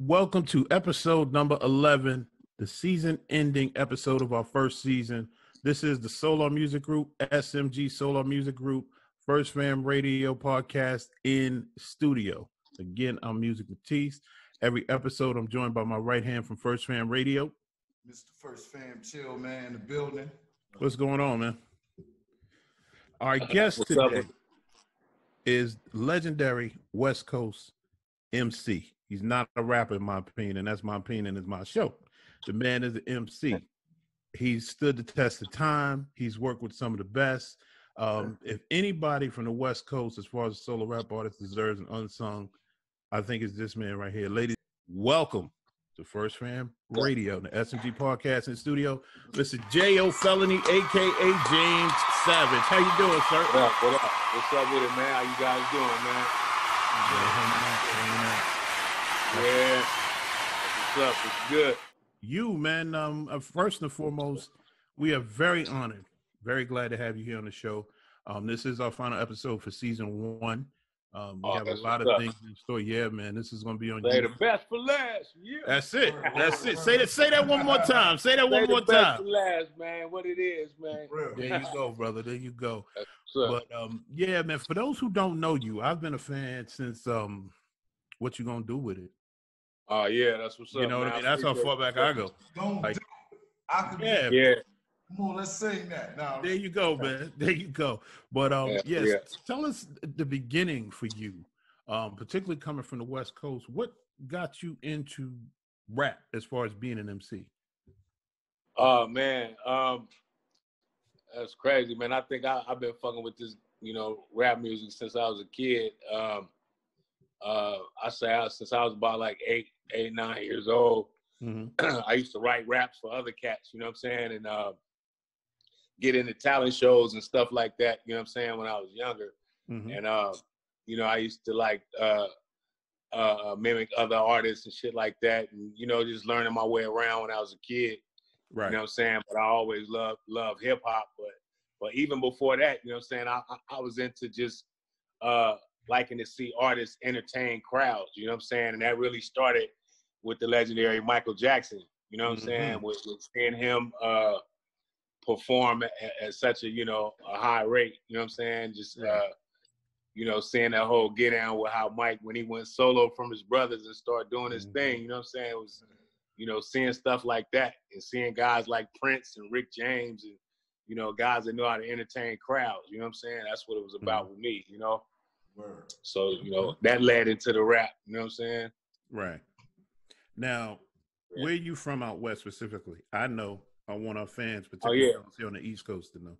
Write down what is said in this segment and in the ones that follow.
Welcome to episode number 11, the season-ending episode of our first season. This is the Solar Music Group, SMG Solar Music Group, First Fam Radio podcast in studio. Again, I'm Musiq Matisse. Every episode, I'm joined by my right hand from First Fam Radio. Mr. First Fam Chill, man, in the building. What's going on, man? Our guest today is legendary West Coast MC. He's not a rapper, in my opinion, and that's my opinion, is my show. The man is an MC. He's stood the test of time. He's worked with some of the best. If anybody from the West Coast, as far as solo rap artist, deserves an unsung, I think it's this man right here. Ladies, welcome to First Fam Radio, the SMG podcast in studio, Mr. Jayo Felony, a.k.a. James Savage. How you doing, sir? What up? What up? What's up with it, man? How you guys doing, man? Yeah. What's up? It's good. You, man, first and foremost, we are very honored, very glad to have you here on the show. This is our final episode for season 1. We have a lot of things in store. Yeah, man, this is going to be on you. The best for last. Yeah. That's it. That's it. Say that one more time. Say that one more time. Best for last, man. What it is, man. There you go, brother. There you go. But yeah, man, for those who don't know you, I've been a fan since What You Gonna Do With It? Oh, yeah, that's what's up. You know what I mean? That's how far back I go. Yeah. Come on, let's sing that now. There you go, man. There you go. But tell us the beginning for you, particularly coming from the West Coast. What got you into rap as far as being an MC? Oh man, that's crazy, man. I think I've been fucking with this, rap music since I was a kid. I say since I was about like 8, 9 years old. Mm-hmm. I used to write raps for other cats, you know what I'm saying, and get into talent shows and stuff like that, you know what I'm saying, when I was younger. Mm-hmm. And I used to like mimic other artists and shit like that, and just learning my way around when I was a kid. Right. You know what I'm saying? But I always love hip hop. But even before that, you know what I'm saying, I was into just liking to see artists entertain crowds, you know what I'm saying? And that really started with the legendary Michael Jackson, you know what I'm saying? With seeing him perform at such a, a high rate, you know what I'm saying? Just, seeing that whole get down with how Mike, when he went solo from his brothers and started doing his thing, you know what I'm saying? It was, seeing stuff like that and seeing guys like Prince and Rick James and, guys that know how to entertain crowds, you know what I'm saying? That's what it was about with me, Word. So, that led into the rap, you know what I'm saying? Right. Now, where are you from out west specifically? I want our fans, particularly on the East Coast, to know.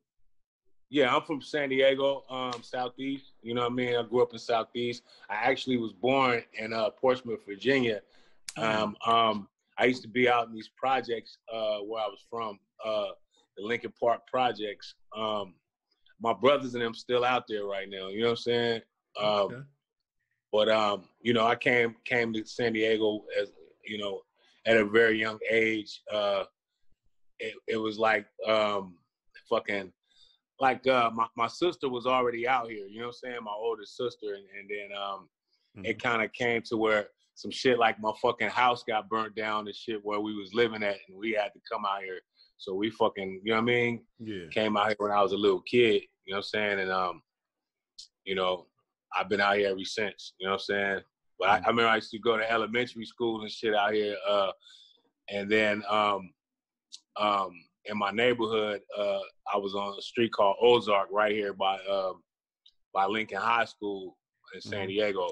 Yeah, I'm from San Diego, Southeast. You know what I mean? I grew up in Southeast. I actually was born in Portsmouth, Virginia. I used to be out in these projects where I was from, the Lincoln Park projects. My brothers and them still out there right now. You know what I'm saying? Okay. But I came to San Diego as at a very young age. It was like my sister was already out here. You know what I'm saying? My older sister, and then it kind of came to where some shit like my fucking house got burnt down and shit where we was living at, and we had to come out here. So we fucking, you know what I mean? Yeah. Came out here when I was a little kid. You know what I'm saying? And I've been out here ever since, you know what I'm saying? But I remember I used to go to elementary school and shit out here. And then in my neighborhood, I was on a street called Ozark right here by Lincoln High School in San Diego.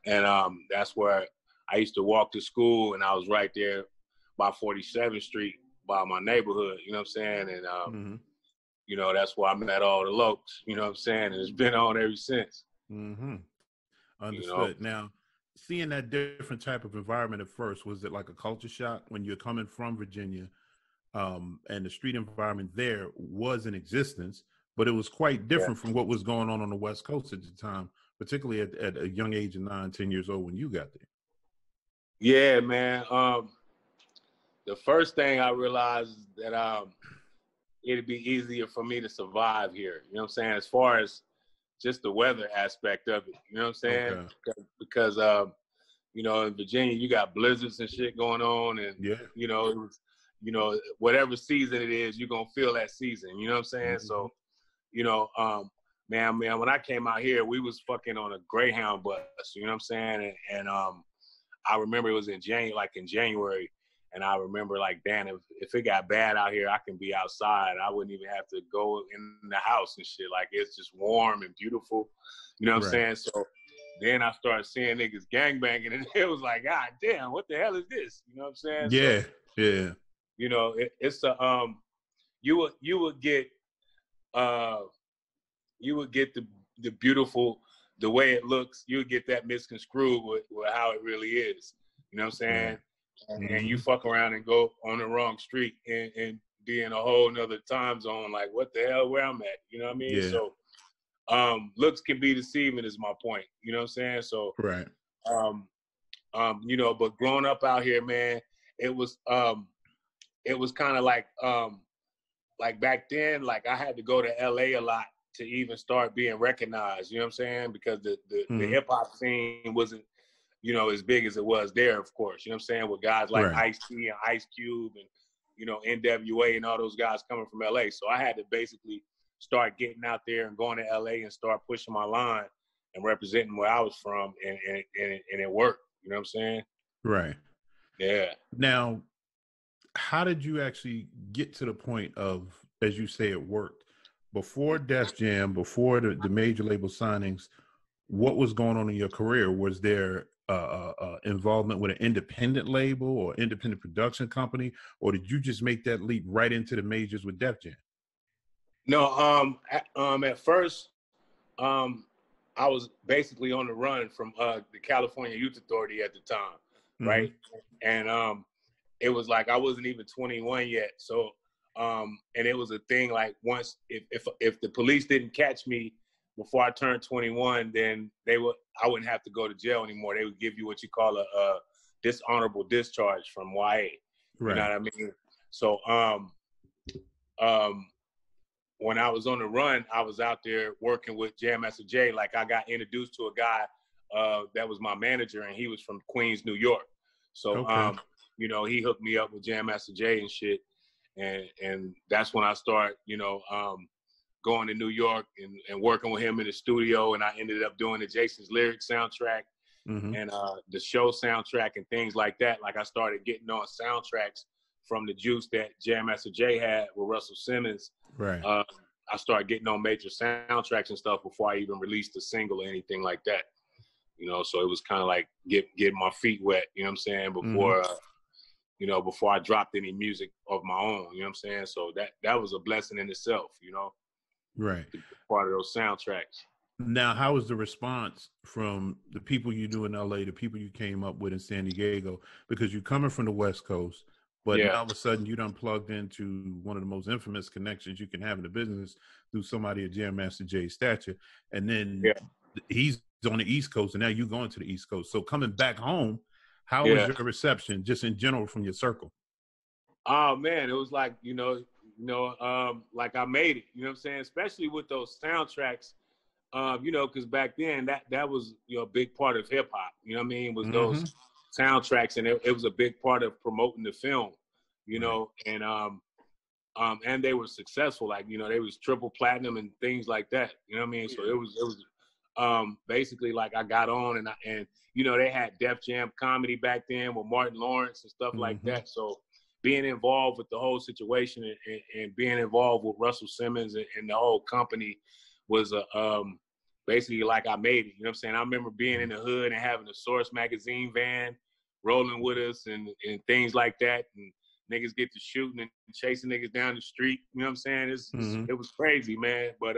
And that's where I used to walk to school, and I was right there by 47th Street by my neighborhood, you know what I'm saying? And, that's where I met all the lokes, you know what I'm saying? And it's been on ever since. Mm-hmm. Understood. Now, seeing that different type of environment at first, was it like a culture shock when you're coming from Virginia and the street environment there was in existence, but it was quite different from what was going on the West Coast at the time, particularly at a young age of 9, 10 years old when you got there? Yeah, man. The first thing I realized is that it'd be easier for me to survive here. You know what I'm saying? As far as just the weather aspect of it, you know what I'm saying? Okay. Because you know, in Virginia, you got blizzards and shit going on, and you know, it was, you know, whatever season it is, you're gonna feel that season. You know what I'm saying? So, you know, man, when I came out here, we was fucking on a Greyhound bus. You know what I'm saying? And I remember it was in January, and I remember like, damn, if it got bad out here, I can be outside. I wouldn't even have to go in the house and shit. Like, it's just warm and beautiful. You know what I'm saying? So then I started seeing niggas gangbanging, and it was like, God damn, what the hell is this? You know what I'm saying? Yeah, so, yeah. You know, it's a you would get the beautiful, the way it looks. You would get that misconstrued with how it really is. You know what I'm saying? And you fuck around and go on the wrong street and be in a whole nother time zone. Like, what the hell? Where I'm at? You know what I mean? Yeah. So. Looks can be deceiving is my point. You know what I'm saying? So, you know, but growing up out here, man, it was kind of like back then, like I had to go to LA a lot to even start being recognized. You know what I'm saying? Because the hip hop scene wasn't, you know, as big as it was there, of course. You know what I'm saying? With guys like Ice-T and Ice Cube and, you know, NWA and all those guys coming from LA. So I had to basically start getting out there and going to LA and start pushing my line and representing where I was from, and it worked. You know what I'm saying? Right. Yeah. Now, how did you actually get to the point of, as you say, it worked? Before Def Jam, before the major label signings, what was going on in your career? Was there involvement with an independent label or independent production company, or did you just make that leap right into the majors with Def Jam? No, at first, I was basically on the run from the California Youth Authority at the time, right? And it was like I wasn't even 21 yet, so and it was a thing like once if the police didn't catch me before I turned 21, then I wouldn't have to go to jail anymore. They would give you what you call a dishonorable discharge from YA. Right. You know what I mean? So when I was on the run, I was out there working with Jam Master Jay. Like, I got introduced to a guy that was my manager, and he was from Queens, New York. So, you know, he hooked me up with Jam Master Jay and shit. And that's when I started, you know, going to New York and working with him in the studio. And I ended up doing the Jason's Lyrics soundtrack and the show soundtrack and things like that. Like, I started getting on soundtracks from the juice that Jam Master Jay had with Russell Simmons. Right. I started getting on major soundtracks and stuff before I even released a single or anything like that. You know, so it was kind of like getting my feet wet, you know what I'm saying, before you know, before I dropped any music of my own, you know what I'm saying? So that was a blessing in itself, you know. Right. To be part of those soundtracks. Now, how was the response from the people you knew in LA, the people you came up with in San Diego? Because you're coming from the West Coast, but now all of a sudden you done plugged into one of the most infamous connections you can have in the business through somebody of Jam Master Jay's stature. And then he's on the East Coast, and now you going to the East Coast. So coming back home, how was your reception just in general from your circle? Oh man, it was like, like I made it, you know what I'm saying? Especially with those soundtracks, you know, because back then that was, you know, a big part of hip hop, you know what I mean? Was those soundtracks, and it was a big part of promoting the film, you know, and they were successful, like, you know, they was triple platinum and things like that, you know what I mean? So it was basically like I got on and you know, they had Def Jam comedy back then with Martin Lawrence and stuff like that. So being involved with the whole situation and being involved with Russell Simmons and the whole company was basically like I made it. You know what I'm saying? I remember being in the hood and having a Source magazine van rolling with us and things like that. And niggas get to shooting and chasing niggas down the street. You know what I'm saying? It was crazy, man. But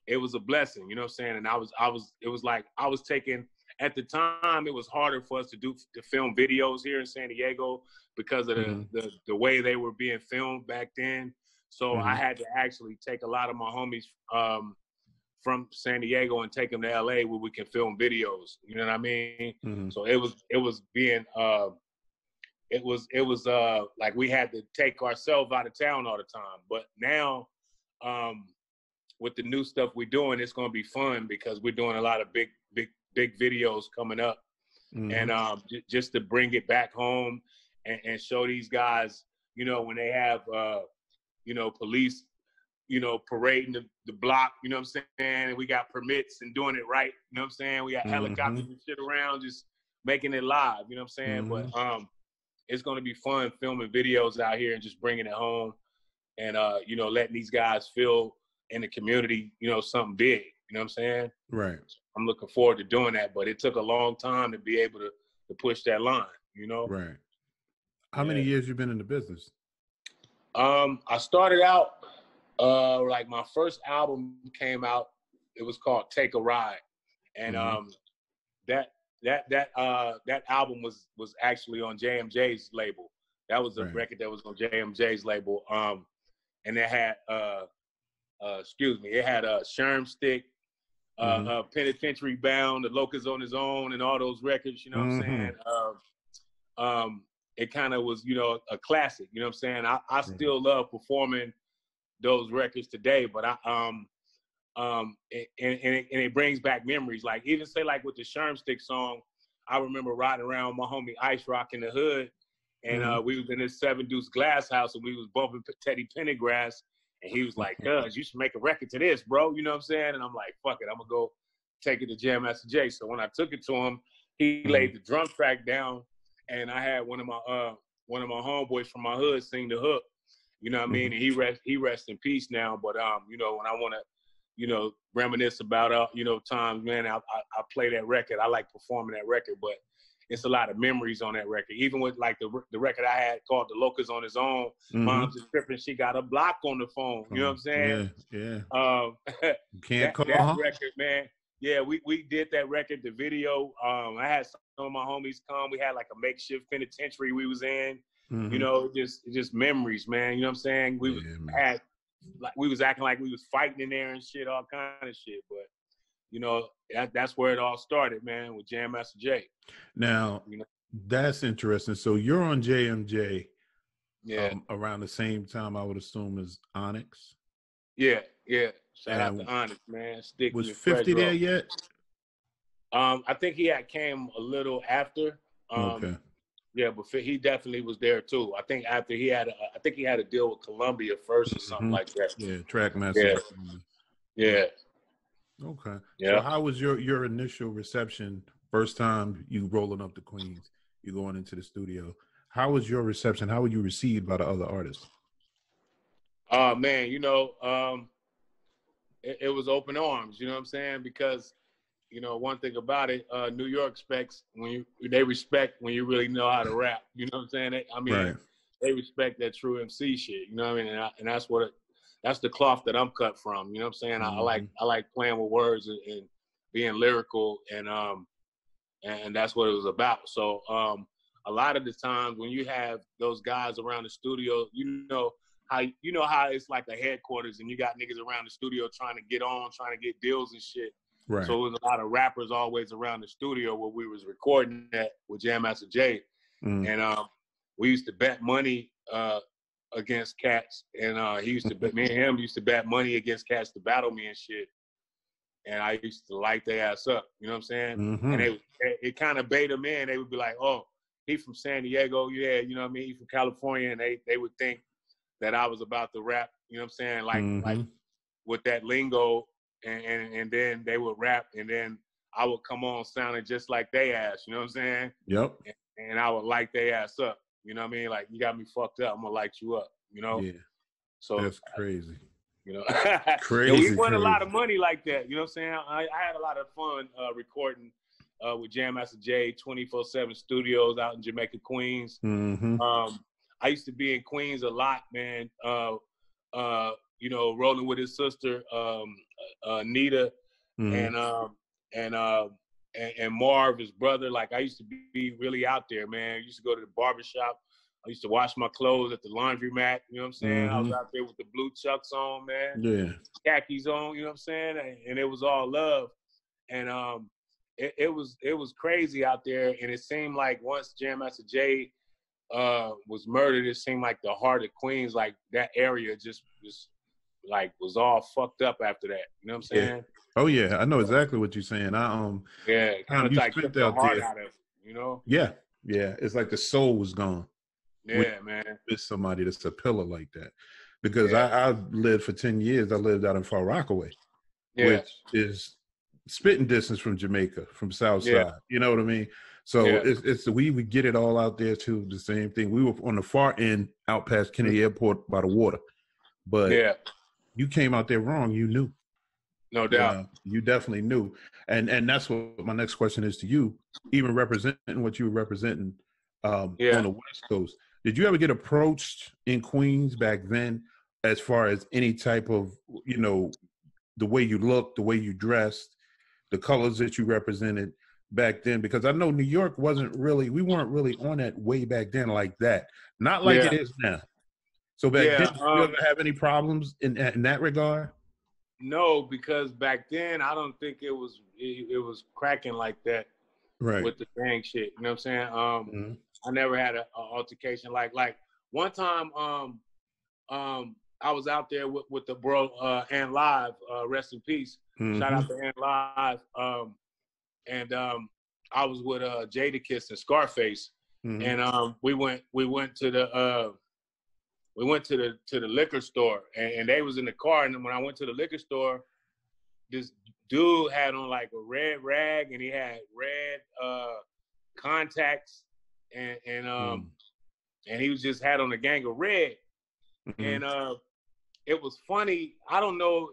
it was a blessing, you know what I'm saying? And it was like I was taking, at the time, it was harder for us to film videos here in San Diego because of the way they were being filmed back then. So I had to actually take a lot of my homies from San Diego and take them to LA where we can film videos. You know what I mean? So it was being like we had to take ourselves out of town all the time. But now, with the new stuff we're doing, it's going to be fun because we're doing a lot of big big videos coming up, and just to bring it back home and show these guys, you know, when they have, you know, police, you know, parading the block, you know what I'm saying? And we got permits and doing it right, you know what I'm saying? We got helicopters and shit around, just making it live, you know what I'm saying? But it's going to be fun filming videos out here and just bringing it home and, you know, letting these guys feel in the community, you know, something big, you know what I'm saying? Right. I'm looking forward to doing that, but it took a long time to be able to push that line, you know? Right. How many years you been in the business? I started out, like my first album came out, it was called Take a Ride. And that album was actually on JMJ's label. That was a record that was on JMJ's label. And it had it had Sherm Stick, Penitentiary Bound, The Locust on His Own, and all those records, you know what I'm saying? It kind of was, you know, a classic, you know what I'm saying? I still love performing those records today, but it brings back memories. Like even say like with the Sherm Stick song, I remember riding around with my homie Ice Rock in the hood, and we was in this 7 Deuce Glass house, and we was bumping Teddy Pendergrass, and he was like, "Cuz, you should make a record to this, bro." You know what I'm saying? And I'm like, "Fuck it, I'm gonna go take it to Jam Master Jay." So when I took it to him, he laid the drum track down, and I had one of my homeboys from my hood sing the hook. You know what I mean? And he rests in peace now. But you know, when I want to, you know, reminisce about you know, times, man, I play that record. I like performing that record, but it's a lot of memories on that record. Even with like the record I had called The Locust on His Own, Mom's is tripping, she got a block on the phone. You know what I'm saying? Yeah. You can't call that record, man. Yeah, we did that record, the video. I had some of my homies come. We had like a makeshift penitentiary we was in. You know, just memories, man. You know what I'm saying? We was acting like we was fighting in there and shit, all kind of shit. But you know, that's where it all started, man, with Jam Master Jay. Now, you know? That's interesting. So you're on JMJ Yeah. Around the same time, I would assume, as Onyx. Yeah. Shout out to Onyx, man. Stick was 50 there yet? I think he came a little after. Okay. Yeah, but he definitely was there too. I think after he had a deal with Columbia first or something like that. Yeah, Trackmaster. Yeah. Okay. Yeah. So how was your initial reception? First time you rolling up to Queens, you going into the studio. How was your reception? How were you received by the other artists? Man, you know, it was open arms. You know what I'm saying? Because you know, one thing about it, New York respects they respect when you really know how to rap. You know what I'm saying? They respect that true MC shit. You know what I mean? And that's the cloth that I'm cut from. You know what I'm saying? I like playing with words and being lyrical, and that's what it was about. So a lot of the times when you have those guys around the studio, you know how it's like a headquarters, and you got niggas around the studio trying to get deals and shit. Right. So it was a lot of rappers always around the studio where we was recording that with Jam Master Jay. And we used to bet money against cats. And me and him used to bet money against cats to battle me and shit. And I used to light their ass up. You know what I'm saying? And it kind of bait them in. They would be like, "Oh, he from San Diego. Yeah, you know what I mean? He from California." And they would think that I was about to rap, you know what I'm saying? Like with that lingo. And then they would rap, and then I would come on sounding just like they ass, you know what I'm saying? Yep. And I would light their ass up, you know what I mean? Like, you got me fucked up, I'm gonna light you up, you know? Yeah. So that's crazy. You know, crazy. And we won a lot of money like that, you know what I'm saying? I had a lot of fun recording with Jam Master Jay, 24/7 studios out in Jamaica, Queens. I used to be in Queens a lot, man. You know, rolling with his sister, Nita, and Marv, his brother. Like, I used to be really out there, man. I used to go to the barbershop. I used to wash my clothes at the laundromat. You know what I'm saying? I was out there with the blue chucks on, man. Yeah. Khakis on, you know what I'm saying? And it was all love. And it was crazy out there. And it seemed like once Jam Master Jay was murdered, it seemed like the heart of Queens, like that area just like was all fucked up after that. You know what I'm saying? Oh yeah, I know exactly what you're saying. Yeah, kind of like took the heart out of it, you know? Yeah, it's like the soul was gone. Yeah, man. With somebody that's a pillar like that, because I lived for 10 years. I lived out in Far Rockaway, which is spitting distance from Jamaica, from South Side. You know what I mean? So it's we would get it all out there too. The same thing. We were on the far end, out past Kennedy Airport by the water, but you came out there wrong. You knew. No doubt. You definitely knew. And that's what my next question is to you, even representing what you were representing on the West Coast. Did you ever get approached in Queens back then as far as any type of, you know, the way you looked, the way you dressed, the colors that you represented back then? Because I know New York we weren't really on that way back then like that. Not like it is now. So back then, did you ever have any problems in that regard? No, because back then I don't think it was cracking like that with the gang shit. You know what I'm saying? I never had an altercation like one time. I was out there with the bro and Live, rest in peace. Shout out to and Live. And I was with Jadakiss and Scarface, and we went to the liquor store, and they was in the car. And when I went to the liquor store, this dude had on like a red rag, and he had red contacts, and he was just had on a gang of red, and it was funny. I don't know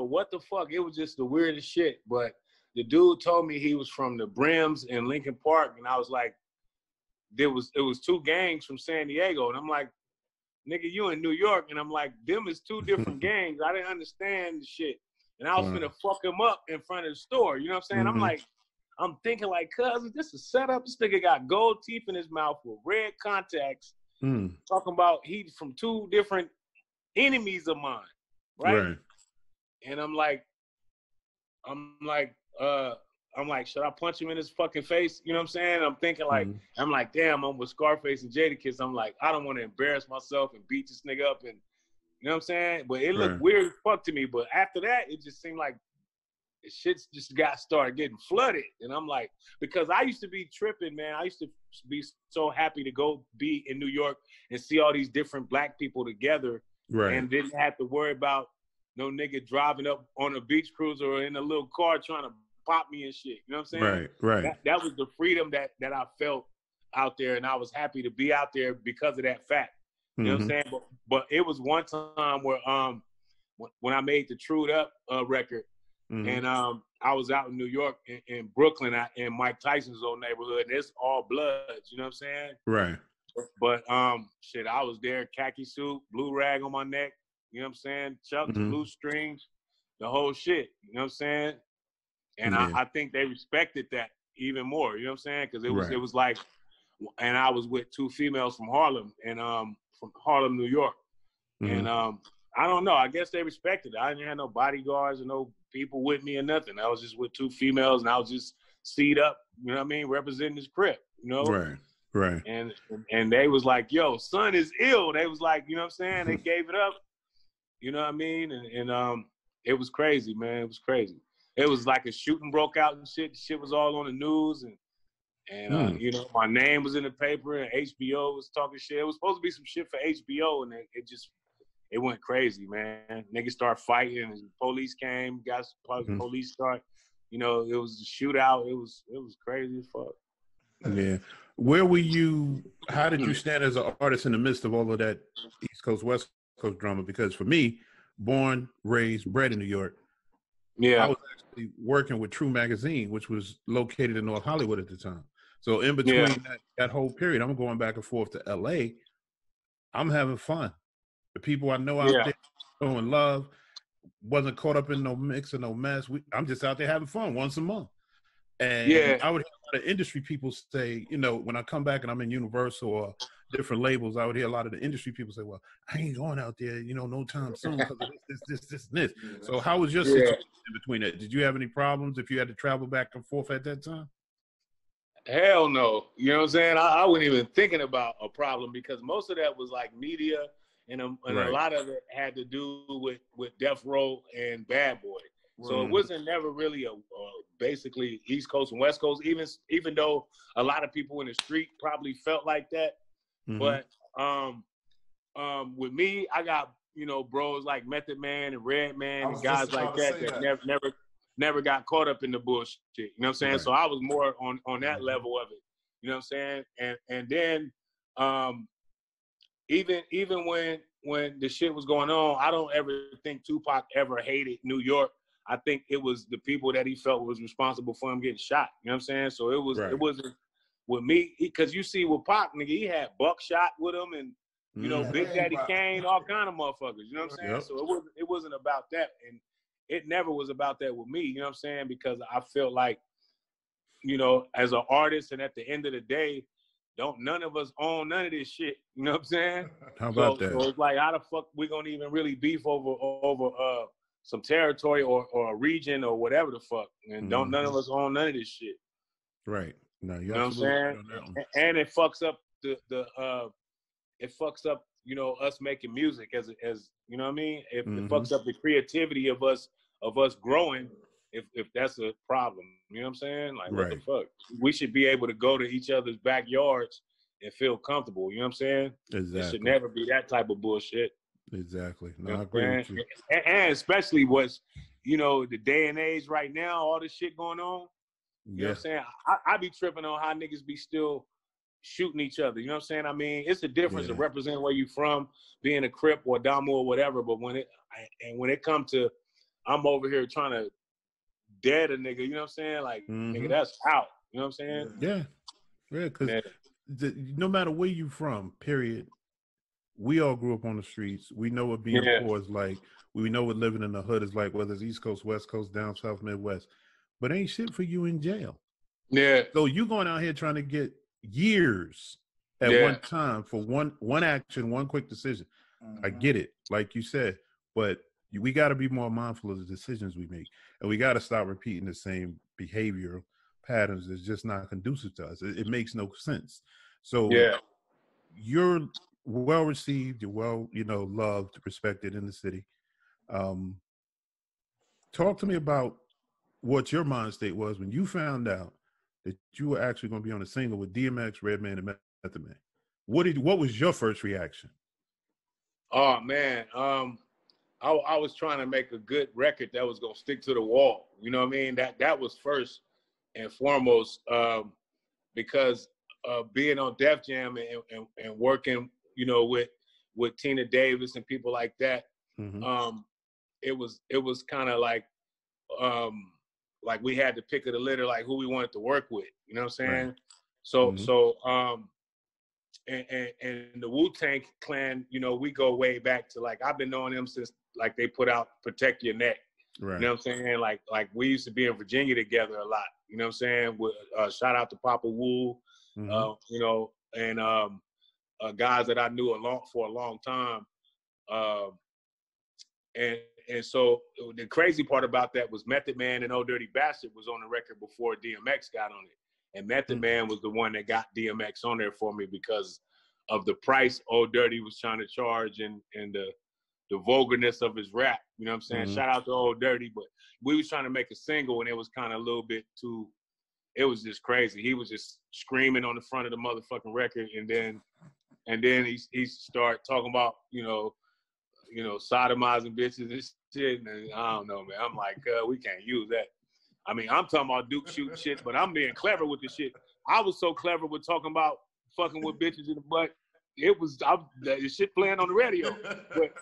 what the fuck. It was just the weirdest shit. But the dude told me he was from the Brims in Lincoln Park, and I was like, it was two gangs from San Diego, and I'm like, nigga, you in New York, and I'm like, them is two different gangs. I didn't understand the shit, and I was finna fuck him up in front of the store. You know what I'm saying? I'm thinking like, cousin, this is set up. This nigga got gold teeth in his mouth with red contacts, talking about he's from two different enemies of mine, right? And I'm like, should I punch him in his fucking face? You know what I'm saying? I'm thinking like, I'm like, damn, I'm with Scarface and Jadakiss. I'm like, I don't want to embarrass myself and beat this nigga up, and you know what I'm saying? But it looked weird as fuck to me. But after that, it just seemed like the shit's just started getting flooded. And I'm like, because I used to be tripping, man. I used to be so happy to go be in New York and see all these different black people together, and didn't have to worry about no nigga driving up on a beach cruiser or in a little car trying to pop me and shit. You know what I'm saying? Right. That was the freedom that I felt out there, and I was happy to be out there because of that fact. You know what I'm saying? But it was one time where when I made the Trued Up record, and I was out in New York in Brooklyn in Mike Tyson's old neighborhood, and it's all bloods. You know what I'm saying? Right. But shit, I was there, khaki suit, blue rag on my neck. You know what I'm saying? Chucks, blue strings, the whole shit. You know what I'm saying? And I think they respected that even more. You know what I'm saying? Because it was like, and I was with two females from Harlem and from Harlem, New York, and I don't know. I guess they respected it. I didn't have no bodyguards or no people with me or nothing. I was just with two females, and I was just seed up. You know what I mean? Representing this crib. You know? Right. And they was like, "Yo, son is ill." They was like, you know what I'm saying? They gave it up. You know what I mean? And it was crazy, man. It was crazy. It was like a shooting broke out and shit. Shit was all on the news, and you know, my name was in the paper, and HBO was talking shit. It was supposed to be some shit for HBO, and it went crazy, man. Niggas started fighting, and police came. Police start. You know, it was a shootout. It was crazy as fuck. Yeah. Where were you? How did you stand as an artist in the midst of all of that East Coast, West Coast drama? Because for me, born, raised, bred in New York, I was actually working with True Magazine, which was located in North Hollywood at the time. So in between that whole period, I'm going back and forth to LA. I'm having fun. The people I know out there showing love, wasn't caught up in no mix or no mess. I'm just out there having fun once a month. And I would hear a lot of industry people say, you know, when I come back and I'm in Universal or different labels, I would hear a lot of the industry people say, well, I ain't going out there, you know, no time soon because of this, and this. So how was your situation in between that? Did you have any problems if you had to travel back and forth at that time? Hell no. You know what I'm saying? I wasn't even thinking about a problem because most of that was like media and a lot of it had to do with Death Row and Bad Boy. So it wasn't never really a basically East Coast and West Coast, even though a lot of people in the street probably felt like that. But with me, I got, you know, bros like Method Man and Redman and guys like that never got caught up in the bullshit. You know what I'm saying? Right. So I was more on that level of it. You know what I'm saying? And then even when the shit was going on, I don't ever think Tupac ever hated New York. I think it was the people that he felt was responsible for him getting shot. You know what I'm saying? So it wasn't with me, because you see with Pac, nigga, he had Buckshot with him and, you know, Big Daddy Kane, all kind of motherfuckers. You know what I'm saying? Yep. So it wasn't about that. And it never was about that with me. You know what I'm saying? Because I feel like, you know, as an artist and at the end of the day, none of us own none of this shit. You know what I'm saying? How about that? So it's like, how the fuck we gonna even really beef over some territory or a region or whatever the fuck? And none of us own none of this shit. Right. No, you know what I'm saying? And it fucks up it fucks up, you know, us making music as you know what I mean? It fucks up the creativity of us growing if that's a problem. You know what I'm saying? Like, what the fuck? We should be able to go to each other's backyards and feel comfortable. You know what I'm saying? Exactly. It should never be that type of bullshit. Exactly. No, you know, I agree with you. And especially what's, you know, the day and age right now, all this shit going on. You know what I'm saying? I be tripping on how niggas be still shooting each other. You know what I'm saying? I mean, it's the difference of representing where you from, being a Crip or a Damu or whatever. But when it comes to, I'm over here trying to dead a nigga, you know what I'm saying? Like, nigga, that's out. You know what I'm saying? Yeah. Yeah, because no matter where you from, period, we all grew up on the streets. We know what being poor is like. We know what living in the hood is like, whether it's East Coast, West Coast, down South, Midwest. But ain't shit for you in jail. Yeah. So you going out here trying to get years at one time for one action, one quick decision. I get it, like you said, but we got to be more mindful of the decisions we make, and we got to stop repeating the same behavioral patterns that's just not conducive to us. It makes no sense. So you're well received, you're well, you know, loved, respected in the city. Talk to me about what your mind state was when you found out that you were actually going to be on a single with DMX, Redman, and Method Man. What was your first reaction? Oh man, I was trying to make a good record that was gonna stick to the wall. You know what I mean? That was first and foremost, because being on Def Jam and working, you know, with Tina Davis and people like that. It was kind of like we had to pick of the litter, like who we wanted to work with. You know what I'm saying? Right. And the Wu-Tang Clan, you know, we go way back to, like, I've been knowing them since, like, they put out Protect Your Neck. Right. You know what I'm saying? Like we used to be in Virginia together a lot. You know what I'm saying? With, shout out to Papa Wu, you know, and guys that I knew for a long time. And so the crazy part about that was Method Man and Old Dirty Bastard was on the record before DMX got on it. And Method Man was the one that got DMX on there for me because of the price Old Dirty was trying to charge and the vulgarness of his rap. You know what I'm saying? Shout out to Old Dirty, but we was trying to make a single and it was kind of a little bit too, it was just crazy. He was just screaming on the front of the motherfucking record, and then he started talking about, you know, sodomizing bitches and shit. And I don't know, man. I'm like, we can't use that. I mean, I'm talking about Duke shooting shit, but I'm being clever with the shit. I was so clever with talking about fucking with bitches in the butt. It was the shit playing on the radio. But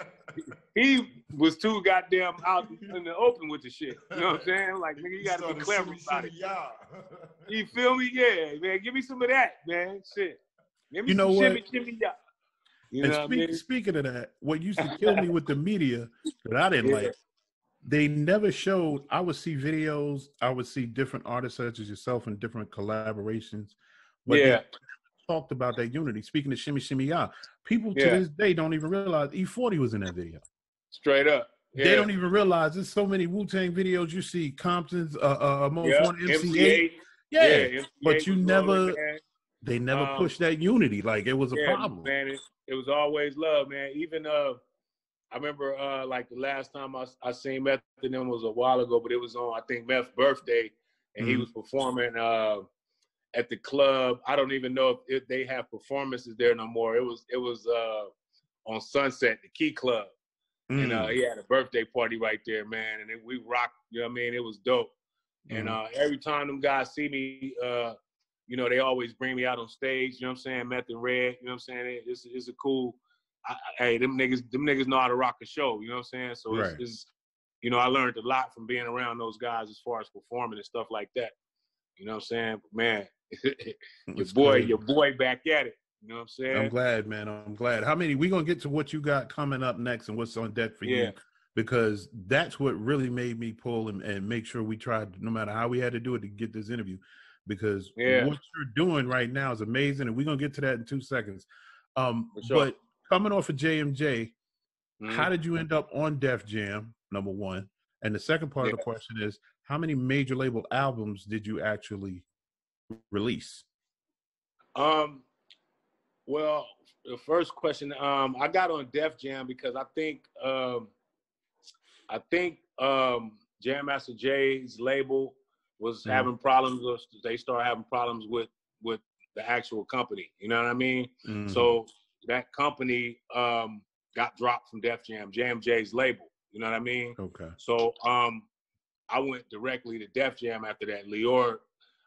he was too goddamn out in the open with the shit. You know what I'm saying? Like, nigga, you gotta be clever about it. You feel me? Yeah, man. Give me some of that, man. Shit. Give me some shimmy, y'all. You know what I mean? Speaking of that, what used to kill me with the media that I didn't like, they never showed. I would see videos, I would see different artists such as yourself in different collaborations, but they talked about that unity. Speaking of Shimmy Shimmy Ya, people to this day don't even realize E40 was in that video. Straight up. Yeah. They don't even realize there's so many Wu-Tang videos. You see Compton's, Most Wanted, MC8. MC8. But you never, They never pushed that unity. Like, it was a problem. Man, it was always love, man. Even I remember like the last time I seen Meth and them was a while ago, but it was on, I think, Meth's birthday, and he was performing at the club. I don't even know if they have performances there no more. It was on Sunset, the Key Club. And he had a birthday party right there, man. And we rocked, you know what I mean? It was dope. And every time them guys see me, you know, they always bring me out on stage, you know what I'm saying? Meth and Red, you know what I'm saying? It's a cool, hey, them niggas know how to rock a show, you know what I'm saying? So it's, you know, I learned a lot from being around those guys as far as performing and stuff like that. You know what I'm saying? But man, your boy back at it. You know what I'm saying? I'm glad, man. I'm glad. We're going to get to what you got coming up next and what's on deck for you, because that's what really made me pull and make sure we tried, no matter how we had to do it, to get this interview, because what you're doing right now is amazing. And we're going to get to that in 2 seconds. But coming off of JMJ, how did you end up on Def Jam, number one? And the second part of the question is, how many major label albums did you actually release? Well, the first question, I got on Def Jam because I think Jam Master Jay's label was having problems. They started having problems with the actual company. You know what I mean? So that company got dropped from Def Jam, Jay's label. You know what I mean? Okay. So I went directly to Def Jam after that. Lior,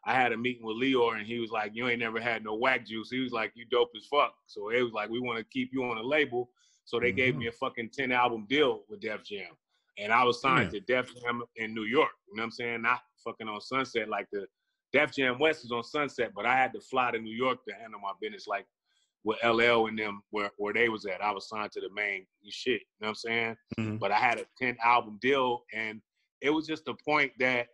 I had a meeting with Lior, and he was like, "You ain't never had no whack juice." He was like, "You dope as fuck." So it was like, "We want to keep you on the label." So they gave me a fucking 10-album deal with Def Jam. And I was signed to Def Jam in New York. You know what I'm saying? Not fucking on Sunset. Like the Def Jam West is on Sunset, but I had to fly to New York to handle my business, like with LL and them where they was at. I was signed to the main shit. You know what I'm saying? But I had a 10-album deal, and it was just the point that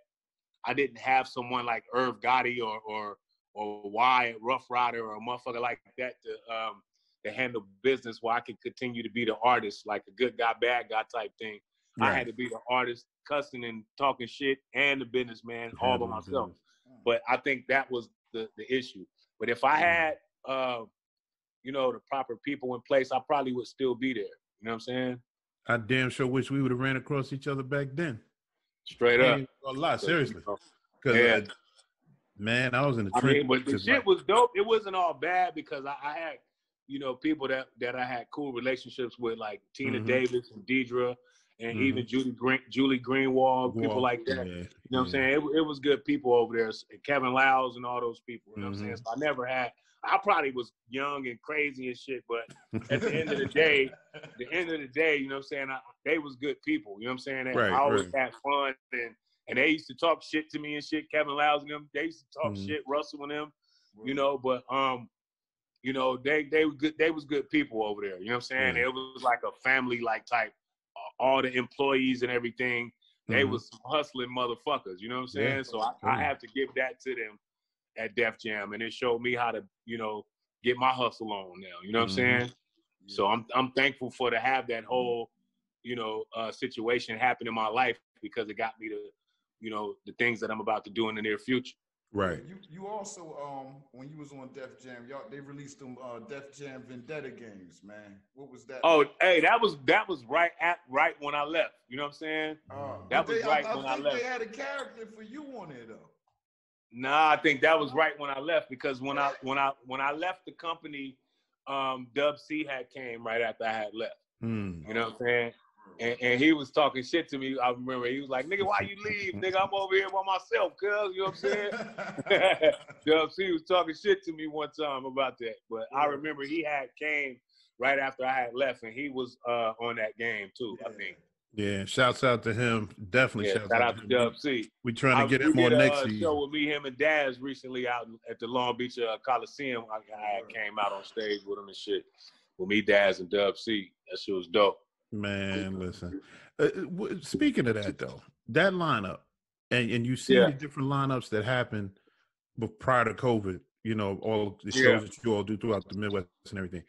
I didn't have someone like Irv Gotti or Wyatt Rough Rider or a motherfucker like that to handle business where I could continue to be the artist, like a good guy, bad guy type thing. Right. I had to be the artist, cussing and talking shit, and the businessman all by myself. But I think that was the issue. But if I had, you know, the proper people in place, I probably would still be there. You know what I'm saying? I damn sure wish we would have ran across each other back then. Straight up. A lot, seriously. Because, man, I was in the trenches. But the shit was dope. It wasn't all bad because I had, you know, people that I had cool relationships with, like Tina Davis and Deidre, and even Julie Greenwald, people like that. You know what I'm saying? It was good people over there. Kevin Lyles and all those people. You know what I'm saying? So I probably was young and crazy and shit, but at the end of the day, you know what I'm saying? They was good people. You know what I'm saying? And I always had fun, and they used to talk shit to me and shit. Kevin Lyles and them, they used to talk shit, Russell and them, you know. But you know, they were good. They was good people over there. You know what I'm saying? It was like a family like type. All the employees and everything, they was hustling motherfuckers. You know what I'm saying? So I have to give that to them at Def Jam, and it showed me how to, you know, get my hustle on now. You know what I'm saying? So I'm thankful to have that whole, you know, situation happen in my life, because it got me to, you know, the things that I'm about to do in the near future. Right. You also when you was on Def Jam, they released them Def Jam Vendetta games, man. What was that? Oh, hey, that was right when I left. You know what I'm saying? That was right when I left. They had a character for you on there though. Nah, I think that was right when I left, because when I left the company, Dub C had came right after I had left. You know what I'm saying? And he was talking shit to me. I remember he was like, "Nigga, why you leave? Nigga, I'm over here by myself, cuz." You know what I'm saying? Dub C was talking shit to me one time about that. But I remember he had came right after I had left, and he was on that game too, I think. Yeah, shouts out to him. Definitely shout out to Dub C. We trying to get him on next season. Show with me, him, and Daz recently out at the Long Beach Coliseum. I came out on stage with him and shit. With me, Daz, and Dub C. That shit was dope. Man, listen. Speaking of that, though, that lineup, and you see the different lineups that happened prior to COVID, you know, all the shows that you all do throughout the Midwest and everything.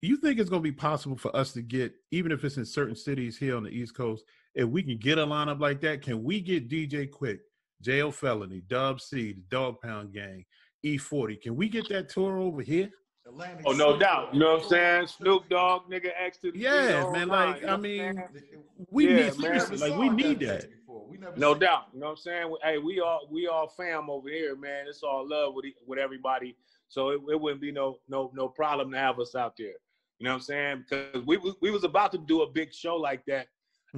You think it's going to be possible for us to get, even if it's in certain cities here on the East Coast, if we can get a lineup like that, can we get DJ Quick, Jayo Felony, Dub C, the Dog Pound Gang? E40. Can we get that tour over here? Atlantic Oh, no City. doubt. You know what I'm saying? Snoop Dogg, nigga, X to the D, the Yeah, whole man. nine, Like, you know I what I'm mean, saying? we Yeah, need man. seriously, like, we need that. Before. We never No seen doubt. You know what I'm saying? Hey, we all fam over here, man. It's all love with everybody. So it wouldn't be no problem to have us out there. You know what I'm saying? Because we was about to do a big show like that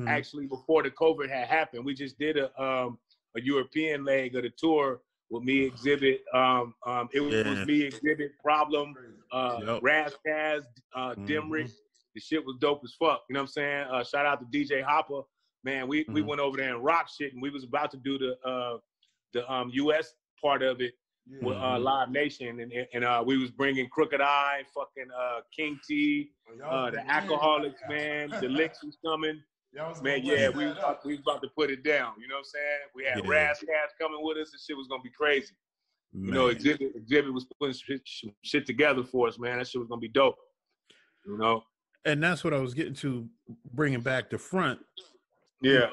actually before the COVID had happened. We just did a European leg of the tour with me, Exhibit. It was me, Exhibit, Problem, Razzcast, Dimrick. The shit was dope as fuck. You know what I'm saying? Shout out to DJ Hopper. Man, we went over there and rock shit, and we was about to do the US part of it with Live Nation, and we was bringing Crooked Eye, fucking King T, the Alcoholics, man. The Licks was coming. Man, yeah, we was about to put it down. You know what I'm saying? We had Razzcast coming with us, and shit was gonna be crazy. Man. You know, Exhibit was putting shit together for us, man. That shit was gonna be dope. You know? And that's what I was getting to, bringing back the front. Yeah.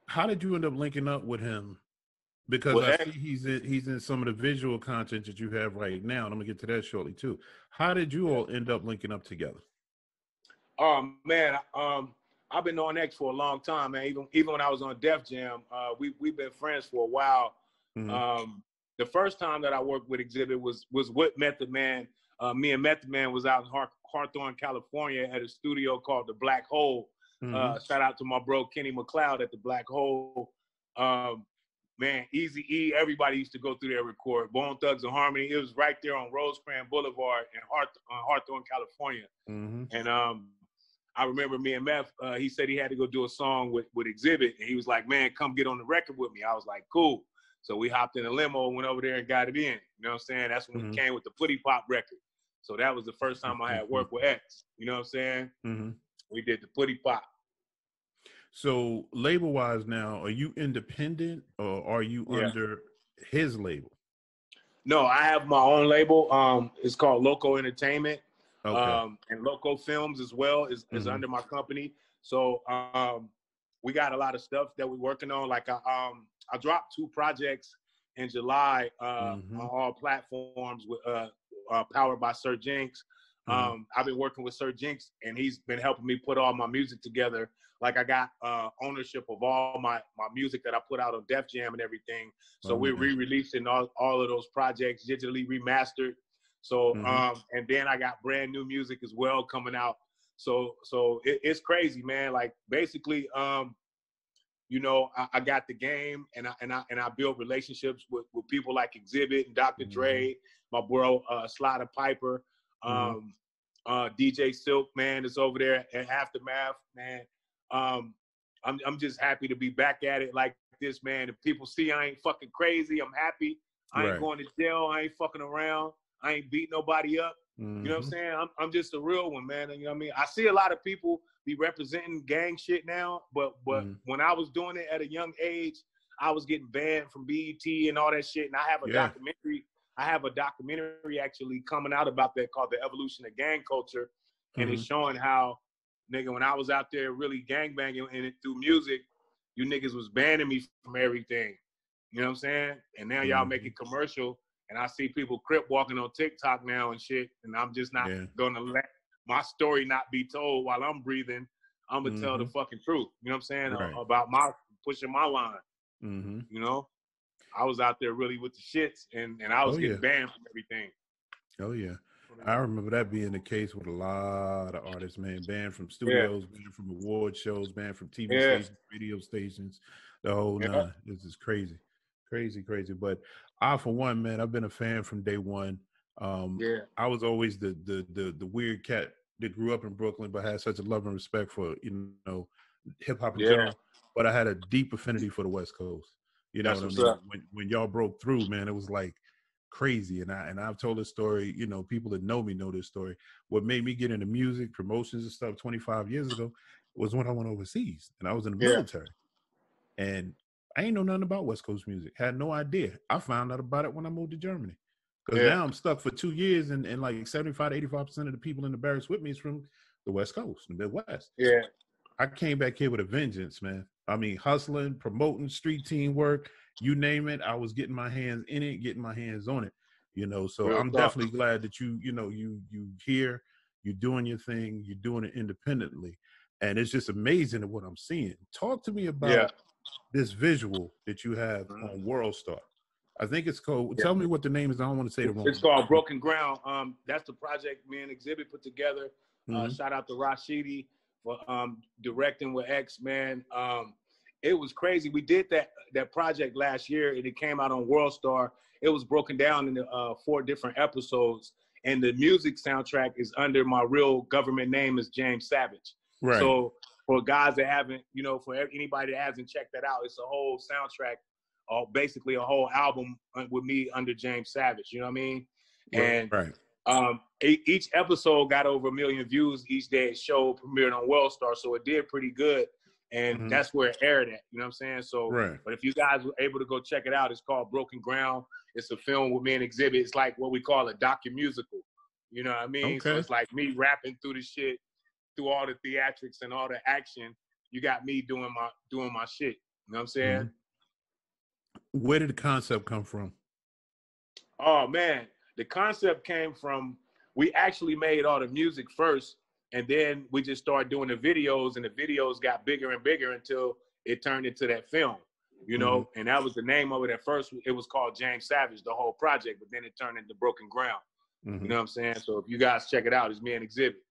How did you end up linking up with him? Because I see he's in some of the visual content that you have right now, and I'm gonna get to that shortly too. How did you all end up linking up together? Man, I've been on X for a long time, man. Even when I was on Def Jam, we've been friends for a while. The first time that I worked with Exhibit was with Method Man. Me and Method Man was out in Hawthorne, California, at a studio called the Black Hole. Shout out to my bro Kenny McLeod at the Black Hole. Man, Eazy-E, everybody used to go through there and record. Bone Thugs and Harmony. It was right there on Rosecrans Boulevard in Hawthorne, California. And I remember me and Meth, he said he had to go do a song with Exhibit, and he was like, man, come get on the record with me. I was like, cool. So we hopped in a limo, went over there and got it in. You know what I'm saying? That's when we came with the Putty Pop record. So that was the first time I had worked with X. You know what I'm saying? We did the Putty Pop. So label-wise now, are you independent or are you under his label? No, I have my own label. It's called Loco Entertainment. Okay. And Loco Films as well is under my company. So we got a lot of stuff that we're working on. Like I dropped 2 projects in July on all platforms with powered by Sir Jinx. I've been working with Sir Jinx, and he's been helping me put all my music together. Like I got ownership of all my music that I put out on Def Jam and everything. So we're re-releasing all of those projects digitally remastered. So and then I got brand new music as well coming out. So it's crazy, man. Like basically, you know, I got the game, and I built relationships with people like Exhibit and Dr. Dre, my bro Slider Piper, DJ Silk, man, is over there at Aftermath, man. I'm just happy to be back at it like this, man. If people see I ain't fucking crazy, I'm happy. I ain't going to jail. I ain't fucking around. I ain't beat nobody up. You know what I'm saying? I'm just a real one, man. And you know what I mean? I see a lot of people be representing gang shit now, but when I was doing it at a young age, I was getting banned from BET and all that shit. And I have a documentary. I have a documentary actually coming out about that called The Evolution of Gang Culture. And it's showing how, nigga, when I was out there really gangbanging and it through music, you niggas was banning me from everything. You know what I'm saying? And now y'all make it commercial. And I see people crip walking on TikTok now and shit. And I'm just not gonna let my story not be told while I'm breathing. I'm gonna tell the fucking truth. You know what I'm saying? About my pushing my line. You know? I was out there really with the shits, and I was getting banned from everything. Oh yeah. I remember that being the case with a lot of artists, man. Banned from studios, banned from award shows, banned from TV stations, radio stations, the whole nine. This is crazy. Crazy. But I, for one, man, I've been a fan from day one. I was always the weird cat that grew up in Brooklyn, but had such a love and respect for, you know, hip hop in general. But I had a deep affinity for the West Coast. You know what I mean? When y'all broke through, man, it was like crazy. And I've told this story, you know, people that know me know this story. What made me get into music, promotions and stuff 25 years ago was when I went overseas and I was in the military. And I ain't know nothing about West Coast music. Had no idea. I found out about it when I moved to Germany. Because now I'm stuck for 2 years and like 75 to 85% of the people in the barracks with me is from the West Coast, the Midwest. I came back here with a vengeance, man. I mean, hustling, promoting, street team work, you name it. I was getting my hands in it, getting my hands on it. you know. So Real I'm talk. definitely glad that you here, you're doing your thing, you're doing it independently, and it's just amazing at what I'm seeing. Talk to me about this visual that you have on World Star. I think it's called. Tell me what the name is. I don't want to say the wrong. It's called Broken Ground. That's the project me and Exhibit put together. Shout out to Rashidi for directing with X, man. It was crazy. We did that project last year, and it came out on World Star. It was broken down into 4 different episodes, and the music soundtrack is under my real government name is James Savage. Right. So for guys that haven't, for anybody that hasn't checked that out, it's a whole soundtrack, basically a whole album with me under James Savage. You know what I mean? And each episode got over 1 million views each day. It show premiered on World Star, so it did pretty good. And that's where it aired at. You know what I'm saying? So, but if you guys were able to go check it out, it's called Broken Ground. It's a film with me and Exhibit. It's like what we call a docu-musical. You know what I mean? So it's like me rapping through the shit, through all the theatrics and all the action. You got me doing my shit. You know what I'm saying? Where did the concept come from? Oh man, the concept came from, we actually made all the music first, and then we just started doing the videos, and the videos got bigger and bigger until it turned into that film, you know? And that was the name of it at first. It was called James Savage, the whole project, but then it turned into Broken Ground. You know what I'm saying? So if you guys check it out, it's me and Exhibit.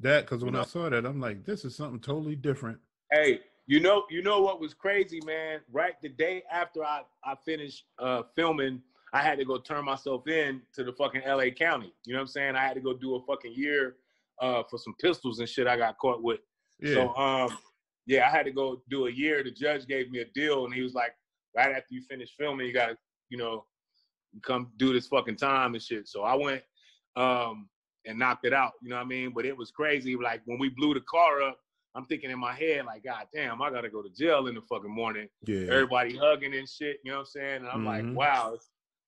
Because when I saw that, I'm like, this is something totally different. Hey, you know what was crazy, man? Right, the day after I finished filming, I had to go turn myself in to the fucking LA County. You know what I'm saying? I had to go do a fucking year for some pistols and shit I got caught with. So I had to go do a year. The judge gave me a deal, and he was like, right after you finish filming, you gotta, come do this fucking time and shit. So I went and knocked it out. You know what I mean? But it was crazy. Like when we blew the car up, I'm thinking in my head, like, God damn, I gotta go to jail in the fucking morning. Everybody hugging and shit, you know what I'm saying? And I'm like, wow,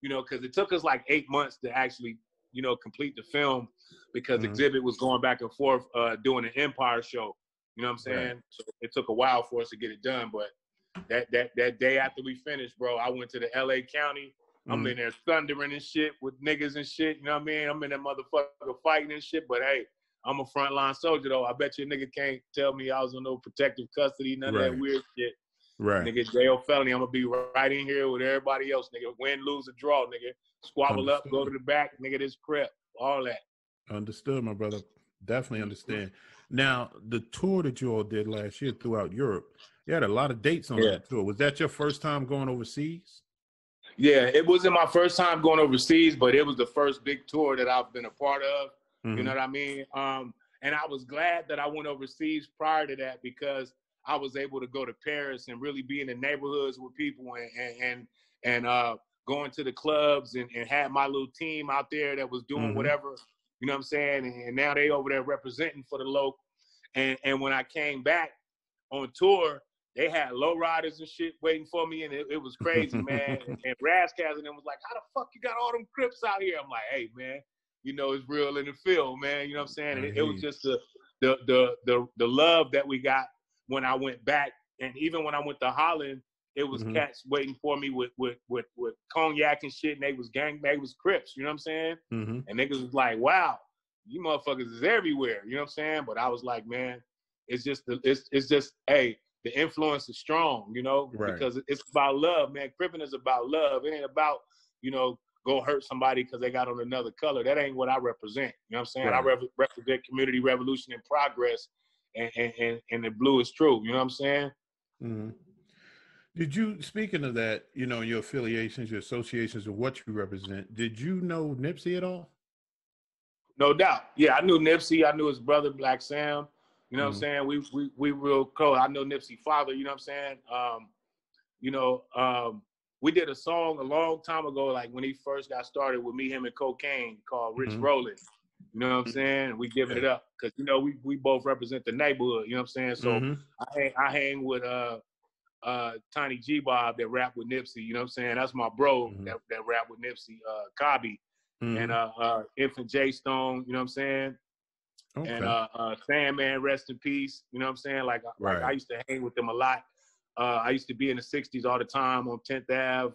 because it took us like 8 months to actually, complete the film, because Exhibit was going back and forth doing an Empire show. You know what I'm saying? So it took a while for us to get it done. But that day after we finished, bro, I went to the LA County. I'm in there thundering and shit with niggas and shit. You know what I mean? I'm in that motherfucker fighting and shit. But hey, I'm a frontline soldier though. I bet you a nigga can't tell me I was in no protective custody, none of that weird shit. Nigga, Jayo Felony, I'm gonna be right in here with everybody else, nigga. Win, lose, or draw, nigga. Squabble up, go to the back, nigga, this crap. All that. Understood, my brother. Definitely understand. Now, the tour that you all did last year throughout Europe, you had a lot of dates on that tour. Was that your first time going overseas? Yeah, it wasn't my first time going overseas, but it was the first big tour that I've been a part of. You know what I mean? And I was glad that I went overseas prior to that, because I was able to go to Paris and really be in the neighborhoods with people and going to the clubs and had my little team out there that was doing whatever, you know what I'm saying? And now they over there representing for the local. And when I came back on tour, they had lowriders and shit waiting for me, and it was crazy, man. And Razzcast and them was like, how the fuck you got all them Crips out here? I'm like, hey, man, it's real in the field, man. You know what I'm saying? And it was just the love that we got when I went back. And even when I went to Holland, it was cats waiting for me with cognac and shit, and they was Crips, you know what I'm saying? And niggas was like, wow, you motherfuckers is everywhere, you know what I'm saying? But I was like, man, it's just, hey, the influence is strong, because it's about love, man. Crippin' is about love. It ain't about, go hurt somebody because they got on another color. That ain't what I represent. You know what I'm saying? I represent community, revolution, and progress, and the blue is true. You know what I'm saying? Did you, speaking of that, your affiliations, your associations, and what you represent, did you know Nipsey at all? No doubt. Yeah, I knew Nipsey. I knew his brother, Black Sam. You know what I'm saying? We real close. I know Nipsey's father, you know what I'm saying? We did a song a long time ago, like when he first got started with me, him, and Cocaine, called Rich Rollin'. You know what I'm saying? We giving it up because, we both represent the neighborhood, you know what I'm saying? So I hang with Tiny G-Bob that rap with Nipsey, you know what I'm saying? That's my bro that rap with Nipsey, Cobby, and Infant J Stone, you know what I'm saying? And Sandman, rest in peace, you know what I'm saying? Like I used to hang with them a lot. I used to be in the 60s all the time on 10th Ave,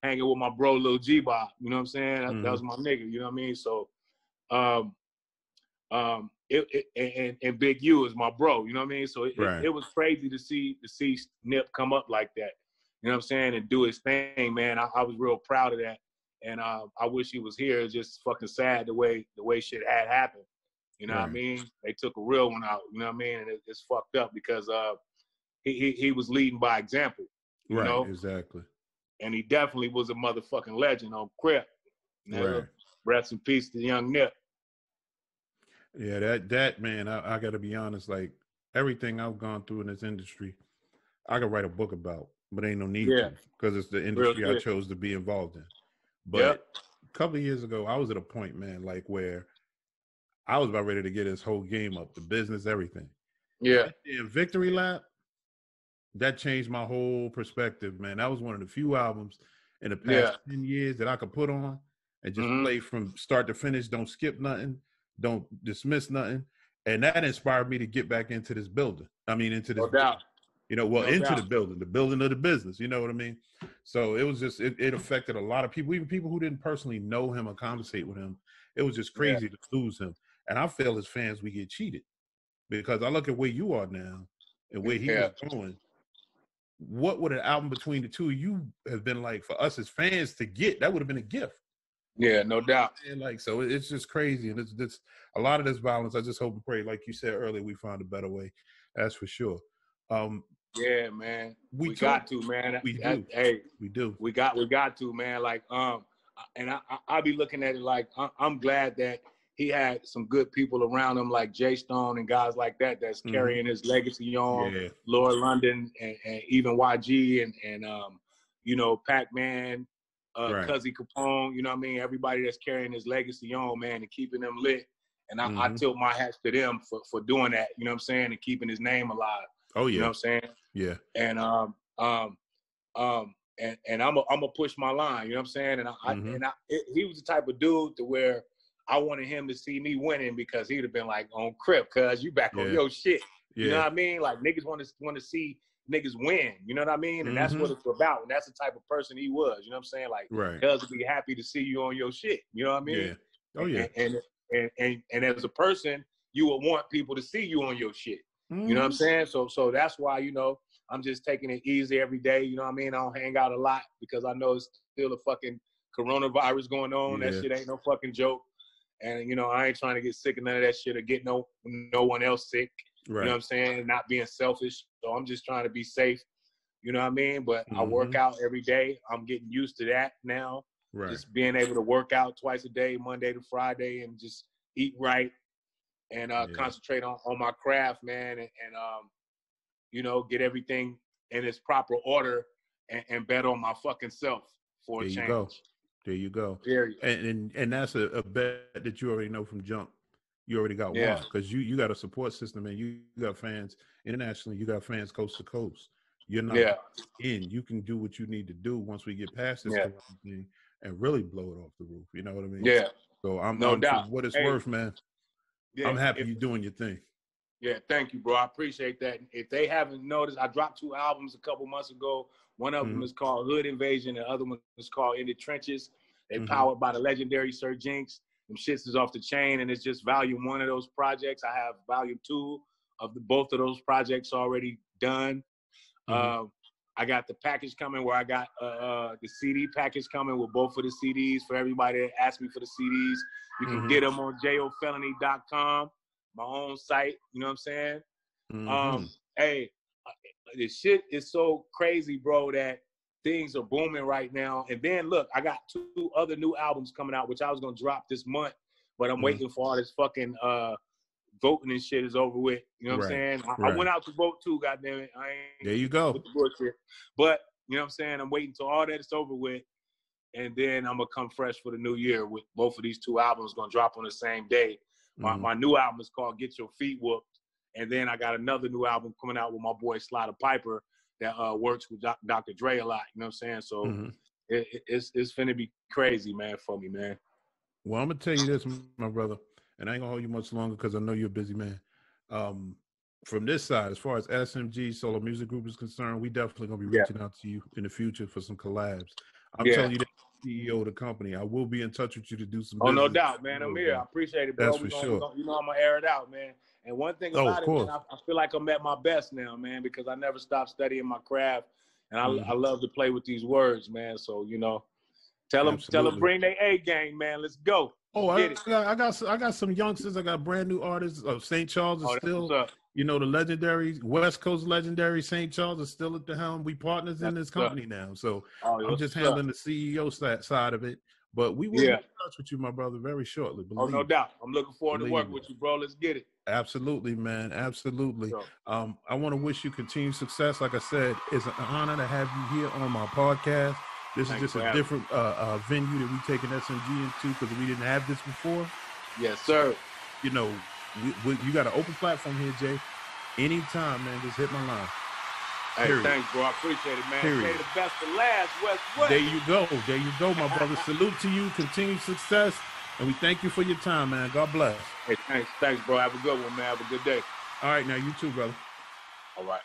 hanging with my bro Lil G-Bob. You know what I'm saying? That was my nigga. You know what I mean? So, and Big U is my bro. You know what I mean? So it was crazy to see Nip come up like that. You know what I'm saying? And do his thing, man. I was real proud of that. And I wish he was here. It's just fucking sad the way shit had happened. You know what I mean? They took a real one out. You know what I mean? And it's fucked up because he was leading by example. You know? Exactly. And he definitely was a motherfucking legend on Crip. Rest in peace to young Nip. Yeah, that man, I got to be honest. Like everything I've gone through in this industry, I could write a book about, but ain't no need to because it's the industry I chose to be involved in. But a couple of years ago, I was at a point, man, like where I was about ready to get his whole game up, the business, everything. Yeah. In Victory Lap, that changed my whole perspective, man. That was one of the few albums in the past 10 years that I could put on and just play from start to finish. Don't skip nothing. Don't dismiss nothing. And that inspired me to get back into this building. I mean, into this, you know, into the building of the business. You know what I mean? So it was just, it affected a lot of people, even people who didn't personally know him or conversate with him. It was just crazy to lose him. And I feel as fans, we get cheated because I look at where you are now and where he was going. What would an album between the two of you have been like for us as fans to get? That would have been a gift. Yeah, no doubt. And like, so it's just crazy. And it's a lot of this violence. I just hope and pray, like you said earlier, we find a better way. That's for sure. Yeah, man. We got to, man. We do. Hey, we do. We got to, man. Like, and I be looking at it like I'm glad that he had some good people around him, like Jay Stone and guys like that, that's carrying his legacy on. Lord London and even YG and you know, Pac-Man, Cuzzy Capone. You know what I mean? Everybody that's carrying his legacy on, man, and keeping them lit. And I tilt my hats to them for doing that. You know what I'm saying? And keeping his name alive. Oh yeah. You know what I'm saying? Yeah. And and I'm gonna push my line. You know what I'm saying? And he was the type of dude to where I wanted him to see me winning because he'd have been like on Crip, cuz you back on your shit. You know what I mean? Like niggas want to see niggas win. You know what I mean? And that's what it's about. And that's the type of person he was. You know what I'm saying? Like cuz would be happy to see you on your shit. You know what I mean? Yeah. Oh yeah. And as a person, you would want people to see you on your shit. You know what I'm saying? So that's why, you know, I'm just taking it easy every day. You know what I mean? I don't hang out a lot because I know it's still a fucking coronavirus going on. That shit ain't no fucking joke. And, you know, I ain't trying to get sick of none of that shit or get no one else sick. You know what I'm saying? Not being selfish. So I'm just trying to be safe. You know what I mean? But I work out every day. I'm getting used to that now. Just being able to work out twice a day, Monday to Friday, and just eat right and concentrate on my craft, man. And you know, get everything in its proper order and bet on my fucking self for a change. There you go. Period. And that's a bet that you already know from jump. You already got one because you got a support system and you got fans internationally. You got fans coast to coast. You're not in. You can do what you need to do once we get past this thing and really blow it off the roof. You know what I mean? Yeah. So I'm doubt. For what it's worth, man. Yeah, I'm happy you're doing your thing. Yeah, thank you, bro. I appreciate that. If they haven't noticed, I dropped 2 albums a couple months ago. One of them is called Hood Invasion. The other one is called In the Trenches. They powered by the legendary Sir Jinx. Them shits is off the chain, and it's just volume 1 of those projects. I have volume 2 of both of those projects already done. I got the package coming where I got the CD package coming with both of the CDs for everybody that asked me for the CDs. You can get them on jayofelony.com, my own site. You know what I'm saying? Hey, this shit is so crazy, bro, that things are booming right now. And then look, I got 2 other new albums coming out, which I was gonna drop this month, but I'm waiting for all this fucking voting and shit is over with. You know what I'm saying? I went out to vote too, goddammit. I ain't there you go. With the bullshit. But you know what I'm saying? I'm waiting till all that is over with. And then I'm gonna come fresh for the new year with both of these 2 albums gonna drop on the same day. My new album is called Get Your Feet Whooped. And then I got another new album coming out with my boy Slider Piper that works with Dr. Dre a lot. You know what I'm saying? So it's finna be crazy, man, for me, man. Well, I'm gonna tell you this, my brother, and I ain't gonna hold you much longer because I know you're a busy man. From this side, as far as SMG Solo Music Group is concerned, we definitely gonna be reaching out to you in the future for some collabs. I'm telling you, that CEO of the company. I will be in touch with you to do some. Oh, no doubt, man. I'm here. I appreciate it, bro. That's for sure. You know, I'm gonna air it out, man. And one thing about it, man, I feel like I'm at my best now, man, because I never stopped studying my craft, and I love to play with these words, man. So, you know, tell them bring their A game, man. Let's go. Oh, I got some youngsters. I got brand new artists. St. Charles is still, you know, the legendary West Coast legendary St. Charles is still at the helm. We partners in this company now, so I'm just handling the CEO side of it. But we will be in touch with you, my brother, very shortly. Oh, no doubt. I'm looking forward to working with you, bro. Let's get it. Absolutely, man. Absolutely. I want to wish you continued success. Like I said, it's an honor to have you here on my podcast. This is just a different venue that we taking SMG into because we didn't have this before. Yes, sir. You know, you got an open platform here, Jay. Anytime, man, just hit my line. Hey, thanks, bro. I appreciate it, man. Say the best to last, West. There you go. There you go, my brother. Salute to you. Continued success. And we thank you for your time, man. God bless. Hey, thanks, bro. Have a good one, man. Have a good day. All right, now you too, brother. All right.